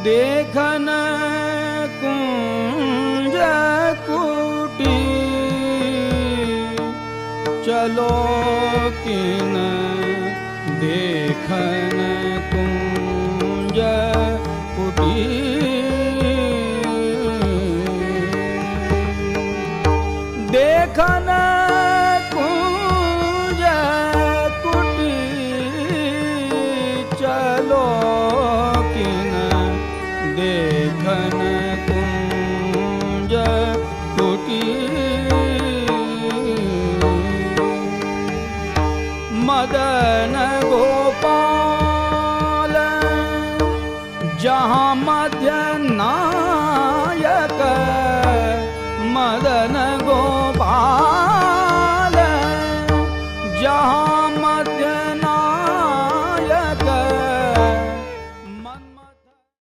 देखन कुंज कुटी चलो किन देखन कुंज कुटी देखन कुंज कुटी चलो किन देखन कुंज कुटी मदन गोपाल जहाँ मध्य नायक मदन गोपाल